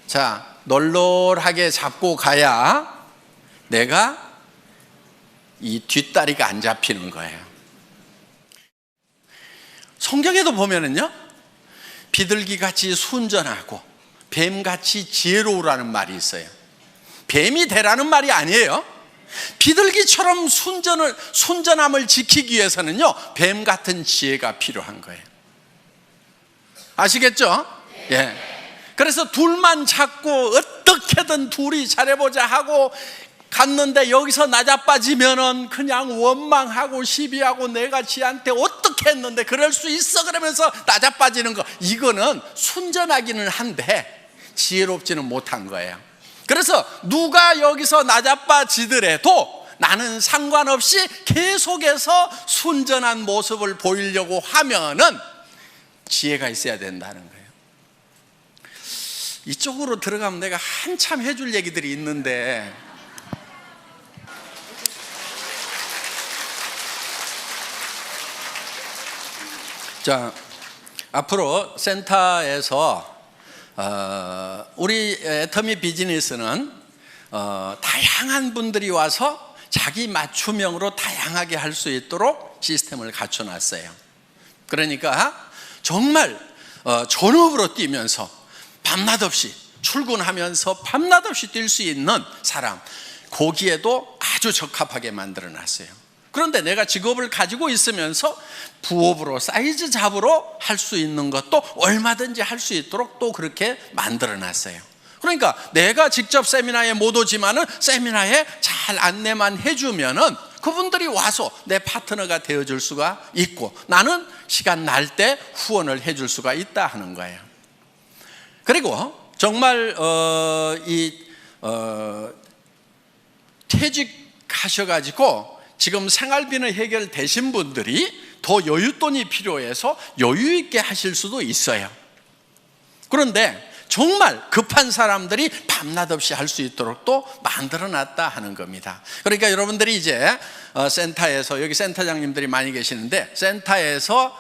자, 널널하게 잡고 가야 내가 이 뒷다리가 안 잡히는 거예요. 성경에도 보면은요, 비둘기같이 순전하고 뱀같이 지혜로우라는 말이 있어요. 뱀이 되라는 말이 아니에요. 비둘기처럼 순전함을 지키기 위해서는요, 뱀 같은 지혜가 필요한 거예요. 아시겠죠? 예. 그래서 둘만 찾고 어떻게든 둘이 잘해보자 하고 갔는데 여기서 나자빠지면은 그냥 원망하고 시비하고 내가 지한테 어떻게 했는데 그럴 수 있어 그러면서 나자빠지는 거, 이거는 순전하기는 한데 지혜롭지는 못한 거예요. 그래서 누가 여기서 나자빠지더라도 나는 상관없이 계속해서 순전한 모습을 보이려고 하면은 지혜가 있어야 된다는 거예요. 이쪽으로 들어가면 내가 한참 해줄 얘기들이 있는데 자, 앞으로 센터에서 우리 애터미 비즈니스는 다양한 분들이 와서 자기 맞춤형으로 다양하게 할 수 있도록 시스템을 갖춰놨어요. 그러니까 정말 전업으로 뛰면서 밤낮 없이 출근하면서 밤낮 없이 뛸 수 있는 사람, 거기에도 아주 적합하게 만들어놨어요. 그런데 내가 직업을 가지고 있으면서 부업으로 사이즈 잡으로 할 수 있는 것도 얼마든지 할 수 있도록 또 그렇게 만들어놨어요. 그러니까 내가 직접 세미나에 못 오지만은 세미나에 잘 안내만 해주면은 그분들이 와서 내 파트너가 되어줄 수가 있고, 나는 시간 날 때 후원을 해줄 수가 있다 하는 거예요. 그리고 정말 퇴직하셔가지고 지금 생활비는 해결되신 분들이 더 여윳돈이 필요해서 여유 있게 하실 수도 있어요. 그런데 정말 급한 사람들이 밤낮 없이 할 수 있도록 또 만들어놨다 하는 겁니다. 그러니까 여러분들이 이제 센터에서, 여기 센터장님들이 많이 계시는데, 센터에서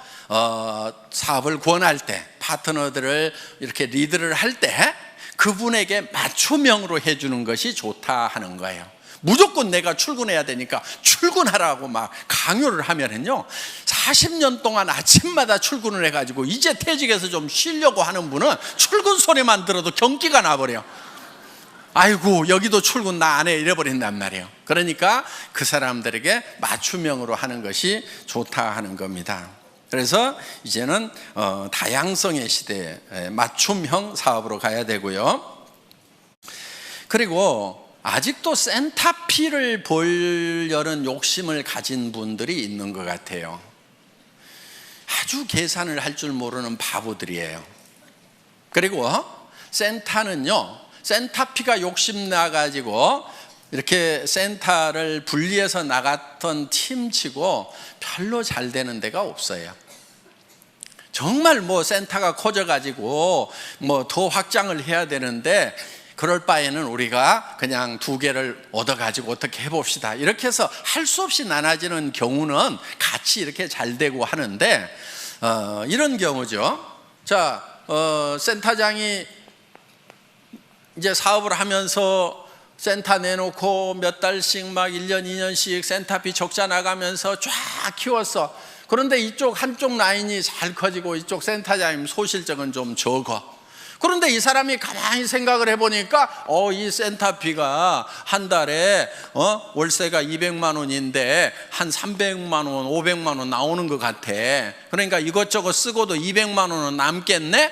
사업을 권할 때, 파트너들을 이렇게 리드를 할 때 그분에게 맞춤형으로 해주는 것이 좋다 하는 거예요. 무조건 내가 출근해야 되니까 출근하라고 막 강요를 하면은요, 40년 동안 아침마다 출근을 해가지고 이제 퇴직해서 좀 쉬려고 하는 분은 출근 소리만 들어도 경기가 나버려요. 아이고, 여기도 출근 나 안 해 이래버린단 말이에요. 그러니까 그 사람들에게 맞춤형으로 하는 것이 좋다 하는 겁니다. 그래서 이제는 다양성의 시대에 맞춤형 사업으로 가야 되고요. 그리고 아직도 센터피를 보려는 욕심을 가진 분들이 있는 것 같아요. 아주 계산을 할 줄 모르는 바보들이에요. 그리고 센터는요, 센터피가 욕심나가지고 이렇게 센터를 분리해서 나갔던 팀치고 별로 잘 되는 데가 없어요. 정말 뭐 센터가 커져가지고 뭐 더 확장을 해야 되는데, 그럴 바에는 우리가 그냥 2개를 얻어가지고 어떻게 해봅시다, 이렇게 해서 할 수 없이 나눠지는 경우는 같이 이렇게 잘 되고 하는데, 이런 경우죠. 자, 센터장이 이제 사업을 하면서 센터 내놓고 몇 달씩 막 1년, 2년씩 센터비 적자 나가면서 쫙 키웠어. 그런데 이쪽 한쪽 라인이 잘 커지고 이쪽 센터장님 소실적은 좀 적어. 그런데 이 사람이 가만히 생각을 해보니까 이 센터비가 한 달에 월세가 200만 원인데 한 300만 원, 500만 원 나오는 것 같아. 그러니까 이것저것 쓰고도 200만 원은 남겠네?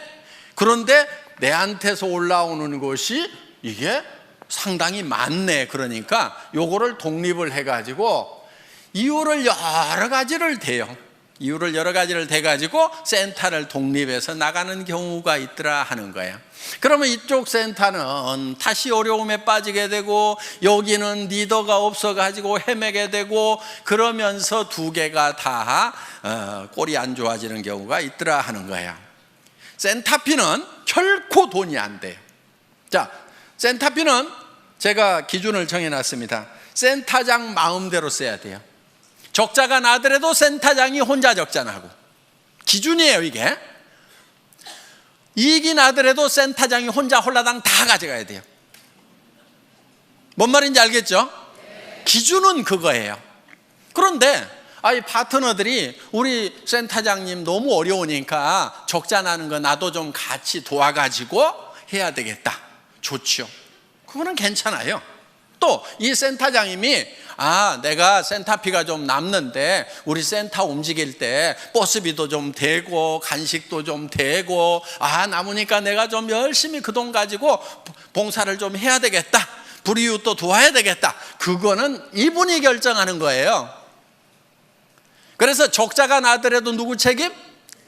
그런데 내한테서 올라오는 것이 이게 상당히 많네. 그러니까 요거를 독립을 해가지고 이유를 여러 가지를 대요. 이유를 여러 가지를 대가지고 센터를 독립해서 나가는 경우가 있더라 하는 거예요. 그러면 이쪽 센터는 다시 어려움에 빠지게 되고, 여기는 리더가 없어가지고 헤매게 되고, 그러면서 2개가 다 꼴이 안 좋아지는 경우가 있더라 하는 거예요. 센터피는 결코 돈이 안 돼요. 자, 센터피는 제가 기준을 정해놨습니다. 센터장 마음대로 써야 돼요. 적자가 나더라도 센터장이 혼자 적자 나고, 기준이에요 이게. 이익이 나더라도 센터장이 혼자 홀라당 다 가져가야 돼요. 뭔 말인지 알겠죠? 기준은 그거예요. 그런데 이 파트너들이 우리 센터장님 너무 어려우니까 적자 나는 거 나도 좀 같이 도와가지고 해야 되겠다. 좋죠. 그거는 괜찮아요. 또 이 센터장님이 내가 센터피가 좀 남는데 우리 센터 움직일 때 버스비도 좀 되고 간식도 좀 되고 남으니까 내가 좀 열심히 그 돈 가지고 봉사를 좀 해야 되겠다, 불이웃도 도와야 되겠다. 그거는 이분이 결정하는 거예요. 그래서 적자가 나더라도 누구 책임?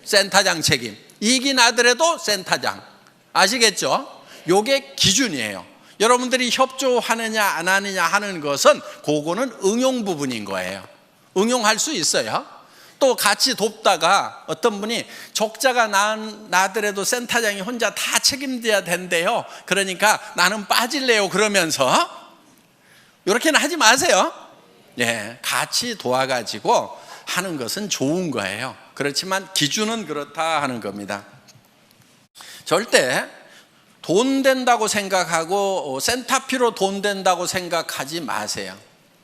센터장 책임. 이익이 나더라도 센터장. 아시겠죠? 요게 기준이에요. 여러분들이 협조하느냐 안 하느냐 하는 것은 그거는 응용 부분인 거예요. 응용할 수 있어요. 또 같이 돕다가 어떤 분이 적자가 나더라도 센터장이 혼자 다 책임져야 된대요. 그러니까 나는 빠질래요. 그러면서 이렇게는 하지 마세요. 같이 도와가지고 하는 것은 좋은 거예요. 그렇지만 기준은 그렇다 하는 겁니다. 절대 돈 된다고 생각하고 센터피로 돈 된다고 생각하지 마세요.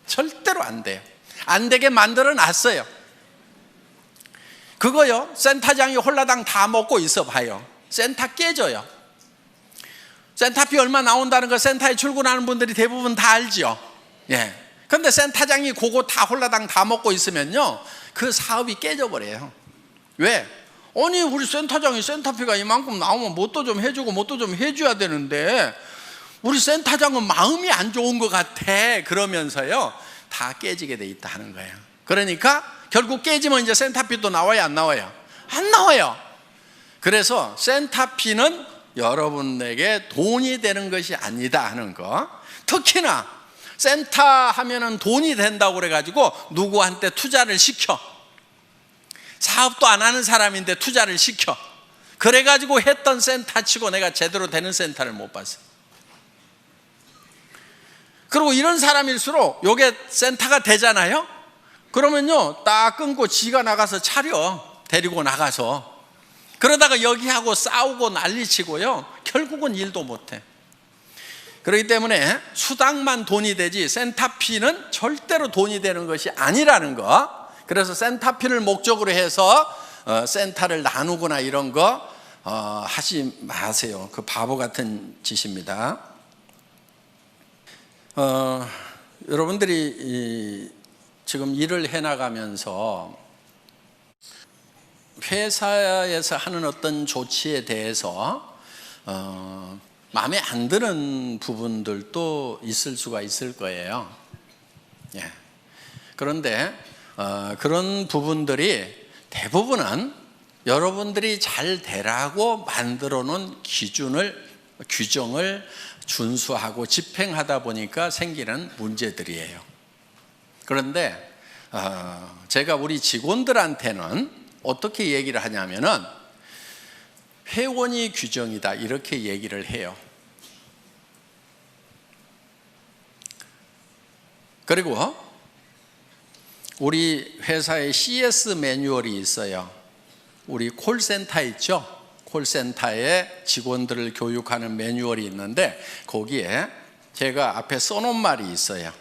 절대로 안 돼요. 안 되게 만들어 놨어요. 그거요, 센터장이 홀라당 다 먹고 있어 봐요. 센터 깨져요. 센터피 얼마 나온다는 거 센터에 출근하는 분들이 대부분 다 알죠. 예. 근데 센터장이 그거 다 홀라당 다 먹고 있으면요, 그 사업이 깨져버려요. 왜? 아니, 우리 센터장이 센터피가 이만큼 나오면 뭣도 좀 해주고 뭣도 좀 해줘야 되는데 우리 센터장은 마음이 안 좋은 것 같아 그러면서요, 다 깨지게 돼 있다 하는 거예요. 그러니까 결국 깨지면 이제 센터피도 나와요, 안 나와요? 안 나와요. 그래서 센터피는 여러분에게 돈이 되는 것이 아니다 하는 거. 특히나 센터 하면은 돈이 된다고 그래가지고 누구한테 투자를 시켜. 사업도 안 하는 사람인데 투자를 시켜. 그래가지고 했던 센터 치고 내가 제대로 되는 센터를 못 봤어요. 그리고 이런 사람일수록 요게 센터가 되잖아요. 그러면요, 딱 끊고 지가 나가서 차려. 데리고 나가서. 그러다가 여기하고 싸우고 난리치고요, 결국은 일도 못해. 그렇기 때문에 수당만 돈이 되지 센터피는 절대로 돈이 되는 것이 아니라는 거. 그래서 센터피를 목적으로 해서 센터를 나누거나 이런 거 하지 마세요. 그 바보 같은 짓입니다. 여러분들이 지금 일을 해나가면서 회사에서 하는 어떤 조치에 대해서 마음에 안 드는 부분들도 있을 수가 있을 거예요. 예. 그런데 그런 부분들이 대부분은 여러분들이 잘 되라고 만들어 놓은 규정을 준수하고 집행하다 보니까 생기는 문제들이에요. 그런데 제가 우리 직원들한테는 어떻게 얘기를 하냐면은 회원이 규정이다 이렇게 얘기를 해요. 그리고 우리 회사에 CS 매뉴얼이 있어요. 우리 콜센터 있죠? 콜센터에 직원들을 교육하는 매뉴얼이 있는데 거기에 제가 앞에 써놓은 말이 있어요.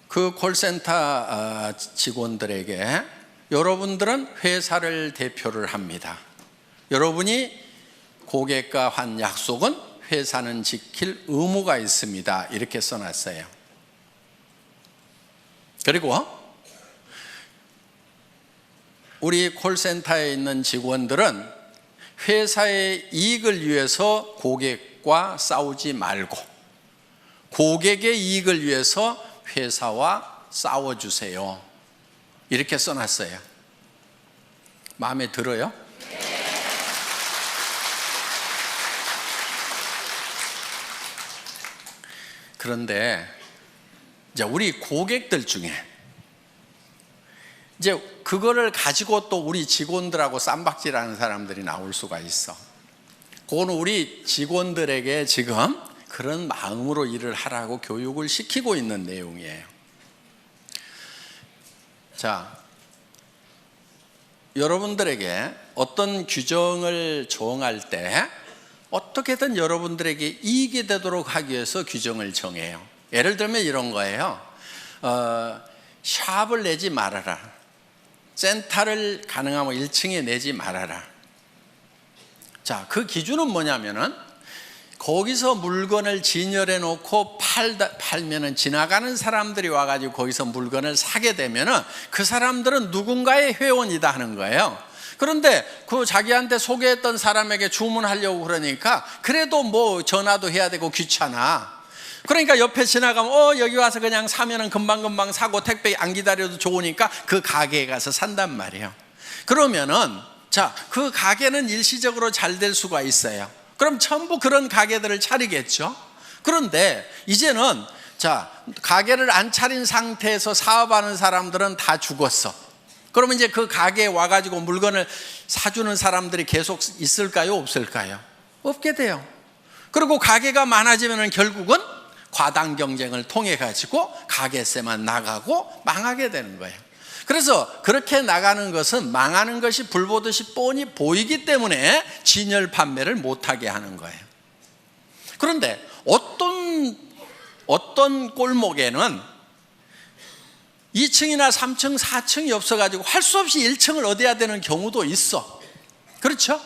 그 콜센터 직원들에게 여러분들은 회사를 대표를 합니다. 여러분이 고객과 한 약속은 회사는 지킬 의무가 있습니다. 이렇게 써놨어요. 그리고 우리 콜센터에 있는 직원들은 회사의 이익을 위해서 고객과 싸우지 말고 고객의 이익을 위해서 회사와 싸워주세요. 이렇게 써놨어요. 마음에 들어요? 그런데 이제 우리 고객들 중에 이제 그거를 가지고 또 우리 직원들하고 쌈박질하는 사람들이 나올 수가 있어. 그거는 우리 직원들에게 지금 그런 마음으로 일을 하라고 교육을 시키고 있는 내용이에요. 자, 여러분들에게 어떤 규정을 정할 때 어떻게든 여러분들에게 이익이 되도록 하기 위해서 규정을 정해요. 예를 들면 이런 거예요. 샵을 내지 말아라. 센터를 가능하면 1층에 내지 말아라. 자, 그 기준은 뭐냐면은 거기서 물건을 진열해 놓고 팔면은 지나가는 사람들이 와가지고 거기서 물건을 사게 되면은 그 사람들은 누군가의 회원이다 하는 거예요. 그런데 그 자기한테 소개했던 사람에게 주문하려고 그러니까 그래도 뭐 전화도 해야 되고 귀찮아. 그러니까 옆에 지나가면 여기 와서 그냥 사면은 금방금방 사고 택배 안 기다려도 좋으니까 그 가게에 가서 산단 말이에요. 그러면은 자, 그 가게는 일시적으로 잘 될 수가 있어요. 그럼 전부 그런 가게들을 차리겠죠. 그런데 이제는 자, 가게를 안 차린 상태에서 사업하는 사람들은 다 죽었어. 그러면 이제 그 가게에 와가지고 물건을 사주는 사람들이 계속 있을까요? 없을까요? 없게 돼요. 그리고 가게가 많아지면 결국은 과당 경쟁을 통해 가지고 가게세만 나가고 망하게 되는 거예요. 그래서 그렇게 나가는 것은 망하는 것이 불보듯이 뻔히 보이기 때문에 진열 판매를 못하게 하는 거예요. 그런데 어떤 골목에는 2층이나 3층, 4층이 없어가지고 할 수 없이 1층을 얻어야 되는 경우도 있어. 그렇죠?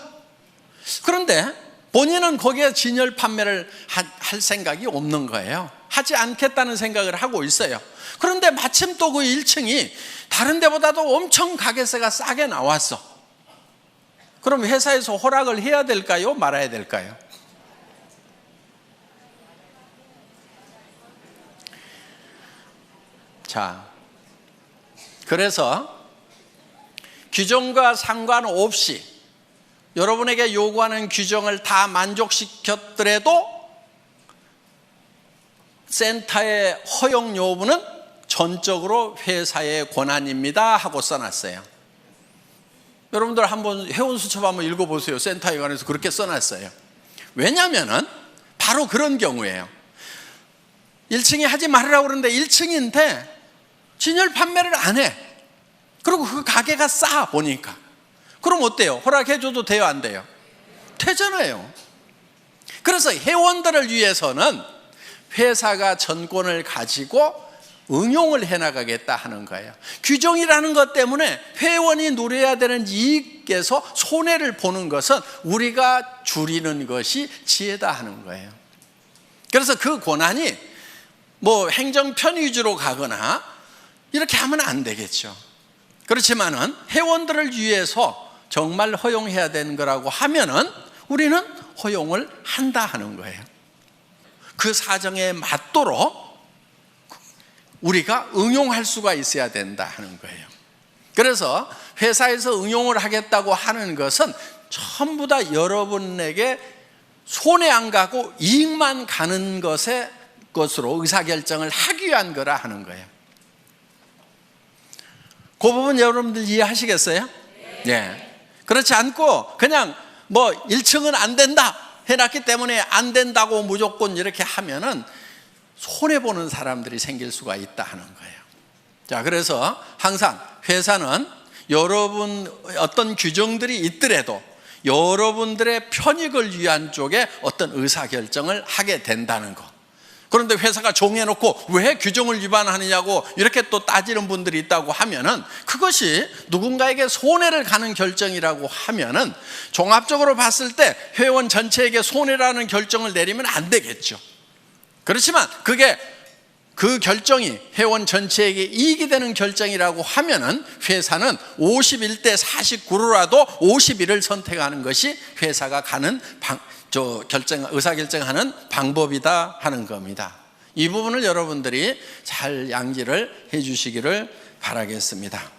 그런데 본인은 거기에 진열 판매를 할 생각이 없는 거예요. 하지 않겠다는 생각을 하고 있어요. 그런데 마침 또 그 1층이 다른 데보다도 엄청 가게세가 싸게 나왔어. 그럼 회사에서 허락을 해야 될까요? 말아야 될까요? 자, 그래서 규정과 상관없이 여러분에게 요구하는 규정을 다 만족시켰더라도 센터의 허용 여부는 전적으로 회사의 권한입니다 하고 써놨어요. 여러분들 한번 회원수첩 한번 읽어보세요. 센터에 관해서 그렇게 써놨어요. 왜냐하면 바로 그런 경우예요. 1층에 하지 말으라고 그러는데 1층인데 진열 판매를 안 해. 그리고 그 가게가 싸 보니까. 그럼 어때요? 허락해줘도 돼요? 안 돼요? 되잖아요. 그래서 회원들을 위해서는 회사가 전권을 가지고 응용을 해나가겠다 하는 거예요. 규정이라는 것 때문에 회원이 누려야 되는 이익에서 손해를 보는 것은 우리가 줄이는 것이 지혜다 하는 거예요. 그래서 그 권한이 뭐 행정편 위주로 가거나 이렇게 하면 안 되겠죠. 그렇지만은 회원들을 위해서 정말 허용해야 되는 거라고 하면은 우리는 허용을 한다 하는 거예요. 그 사정에 맞도록 우리가 응용할 수가 있어야 된다 하는 거예요. 그래서 회사에서 응용을 하겠다고 하는 것은 전부 다 여러분에게 손해 안 가고 이익만 가는 것으로 의사결정을 하기 위한 거라 하는 거예요. 그 부분 여러분들 이해하시겠어요? 네. 그렇지 않고 그냥 뭐 1층은 안 된다 해놨기 때문에 안 된다고 무조건 이렇게 하면은 손해보는 사람들이 생길 수가 있다 하는 거예요. 자, 그래서 항상 회사는 여러분 어떤 규정들이 있더라도 여러분들의 편익을 위한 쪽에 어떤 의사결정을 하게 된다는 거. 그런데 회사가 정해놓고 왜 규정을 위반하느냐고 이렇게 또 따지는 분들이 있다고 하면은 그것이 누군가에게 손해를 가는 결정이라고 하면은 종합적으로 봤을 때 회원 전체에게 손해라는 결정을 내리면 안 되겠죠. 그렇지만 그게 그 결정이 회원 전체에게 이익이 되는 결정이라고 하면은 회사는 51대 49로라도 51을 선택하는 것이 회사가 가는 의사결정하는 방법이다 하는 겁니다. 이 부분을 여러분들이 잘 양지를 해 주시기를 바라겠습니다.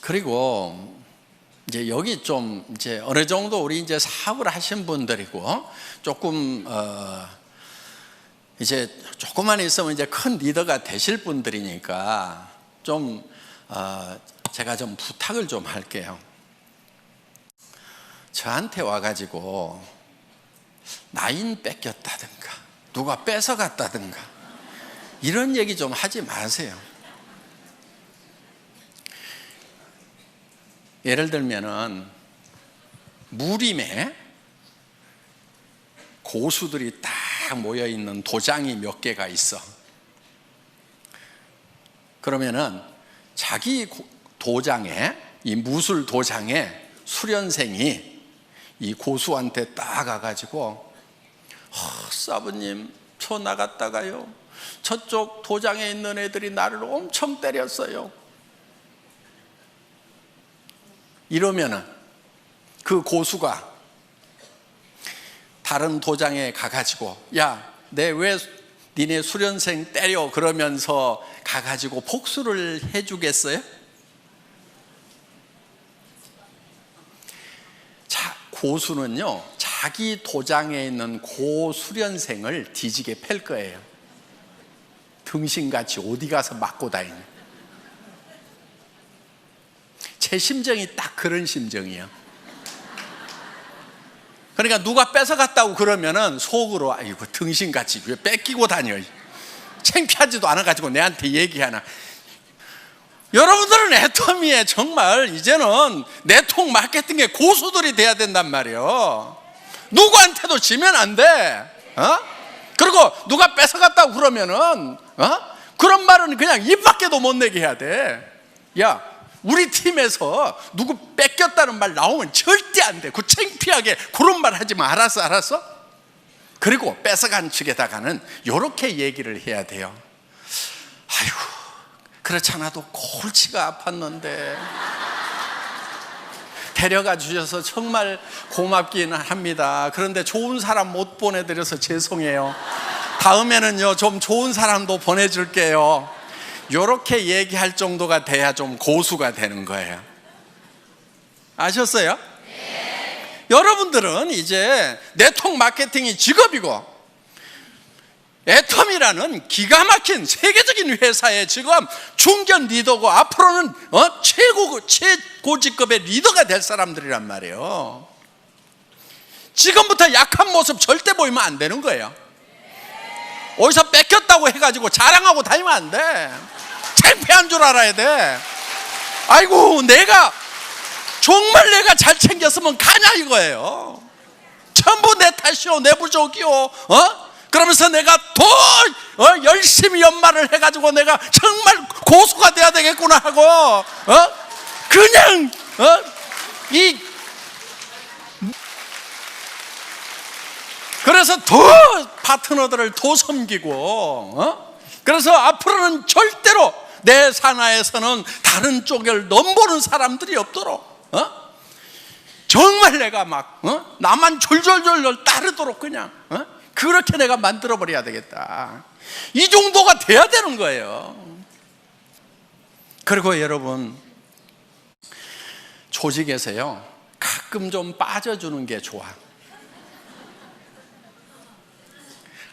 그리고 이제 여기 좀 이제 어느 정도 우리 이제 사업을 하신 분들이고 조금 이제 조금만 있으면 이제 큰 리더가 되실 분들이니까 좀 제가 좀 부탁을 좀 할게요. 저한테 와가지고 나인 뺏겼다든가 누가 뺏어갔다든가 이런 얘기 좀 하지 마세요. 예를 들면은 무림에 고수들이 딱 모여있는 도장이 몇 개가 있어. 그러면은 자기 도장에, 이 무술 도장에 수련생이 이 고수한테 딱 가가지고 사부님 저 나갔다가요 저쪽 도장에 있는 애들이 나를 엄청 때렸어요. 이러면은 그 고수가 다른 도장에 가가지고 야, 내 왜 니네 수련생 때려 그러면서 가가지고 복수를 해주겠어요? 고수는요 자기 도장에 있는 고수련생을 뒤지게 팰 거예요. 등신같이 어디 가서 맞고 다니냐. 제 심정이 딱 그런 심정이에요. 그러니까 누가 뺏어갔다고 그러면은 속으로 아이고 등신같이 왜 뺏기고 다녀, 창피하지도 않아가지고 내한테 얘기하나. 여러분들은 애터미에 정말 이제는 네트워크 마케팅의 고수들이 돼야 된단 말이에요. 누구한테도 지면 안 돼. 그리고 누가 뺏어갔다고 그러면은 그런 말은 그냥 입 밖에도 못 내게 해야 돼. 야, 우리 팀에서 누구 뺏겼다는 말 나오면 절대 안 돼. 그 창피하게 그런 말 하지 마. 알았어? 그리고 뺏어간 측에다가는 이렇게 얘기를 해야 돼요. 아이고, 그렇지 않아도 골치가 아팠는데 데려가 주셔서 정말 고맙기는 합니다. 그런데 좋은 사람 못 보내드려서 죄송해요. 다음에는요 좀 좋은 사람도 보내줄게요. 이렇게 얘기할 정도가 돼야 좀 고수가 되는 거예요. 아셨어요? 네. 여러분들은 이제 네트워크 마케팅이 직업이고 애텀이라는 기가 막힌 세계적인 회사의 지금 중견 리더고 앞으로는 최고직급의 리더가 될 사람들이란 말이에요. 지금부터 약한 모습 절대 보이면 안 되는 거예요. 어디서 뺏겼다고 해가지고 자랑하고 다니면 안 돼. 창피한 줄 알아야 돼. 아이고, 정말 내가 잘 챙겼으면 가냐 이거예요. 전부 내 탓이요, 내 부족이요. 그러면서 내가 더 열심히 연말을 해가지고 내가 정말 고수가 돼야 되겠구나 하고 그냥 그래서 더 파트너들을 더 섬기고 그래서 앞으로는 절대로 내 산하에서는 다른 쪽을 넘보는 사람들이 없도록 정말 내가 막 나만 졸졸졸 따르도록 그냥 그렇게 내가 만들어버려야 되겠다. 이 정도가 돼야 되는 거예요. 그리고 여러분, 조직에서요 가끔 좀 빠져주는 게 좋아.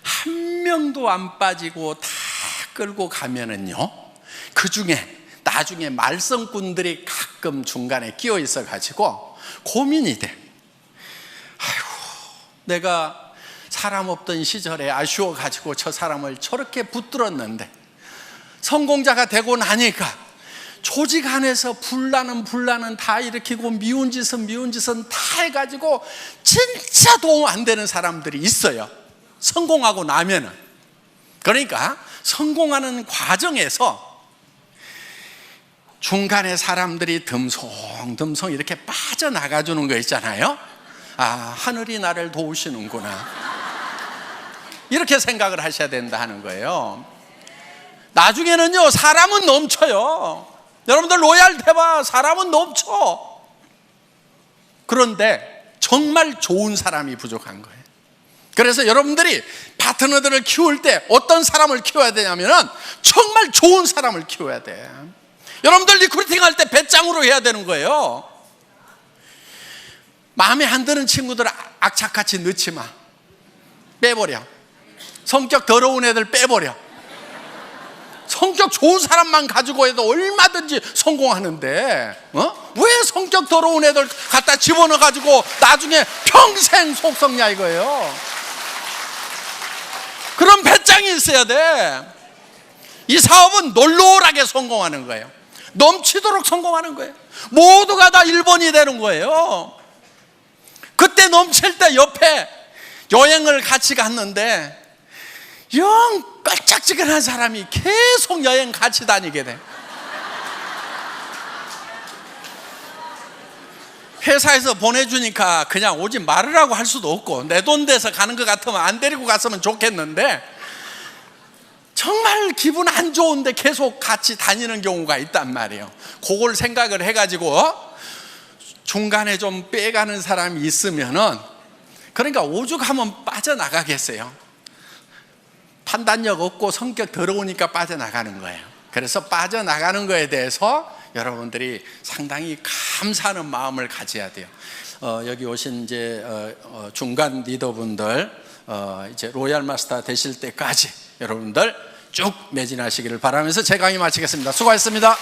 한 명도 안 빠지고 다 끌고 가면은요, 그 중에 나중에 말썽꾼들이 가끔 중간에 끼어 있어 가지고 고민이 돼. 아이고, 내가 사람 없던 시절에 아쉬워 가지고 저 사람을 저렇게 붙들었는데 성공자가 되고 나니까 조직 안에서 분란은 다 일으키고 미운 짓은 다 해가지고 진짜 도움 안 되는 사람들이 있어요. 성공하고 나면은. 그러니까 성공하는 과정에서 중간에 사람들이 듬성듬성 이렇게 빠져나가 주는 거 있잖아요. 아, 하늘이 나를 도우시는구나, 이렇게 생각을 하셔야 된다 하는 거예요. 나중에는요 사람은 넘쳐요. 여러분들 로얄 해봐, 사람은 넘쳐. 그런데 정말 좋은 사람이 부족한 거예요. 그래서 여러분들이 파트너들을 키울 때 어떤 사람을 키워야 되냐면은 정말 좋은 사람을 키워야 돼. 여러분들 리크루팅 할 때 배짱으로 해야 되는 거예요. 마음에 안 드는 친구들 악착같이 넣지 마. 빼버려. 성격 더러운 애들 빼버려. 성격 좋은 사람만 가지고 해도 얼마든지 성공하는데 왜 성격 더러운 애들 갖다 집어넣어 가지고 나중에 평생 속썩냐 이거예요. 그런 배짱이 있어야 돼. 이 사업은 놀놀하게 성공하는 거예요. 넘치도록 성공하는 거예요. 모두가 다 1번이 되는 거예요. 그때 넘칠 때 옆에 여행을 같이 갔는데 영 깔짝지근한 사람이 계속 여행 같이 다니게 돼. 회사에서 보내주니까 그냥 오지 말으라고 할 수도 없고, 내 돈 돼서 가는 것 같으면 안 데리고 갔으면 좋겠는데 정말 기분 안 좋은데 계속 같이 다니는 경우가 있단 말이에요. 그걸 생각을 해가지고 중간에 좀 빼가는 사람이 있으면은, 그러니까 오죽하면 빠져나가겠어요. 판단력 없고 성격 더러우니까 빠져나가는 거예요. 그래서 빠져나가는 거에 대해서 여러분들이 상당히 감사하는 마음을 가져야 돼요. 여기 오신 이제 중간 리더분들 이제 로얄 마스터 되실 때까지 여러분들 쭉 매진하시기를 바라면서 제 강의 마치겠습니다. 수고하셨습니다.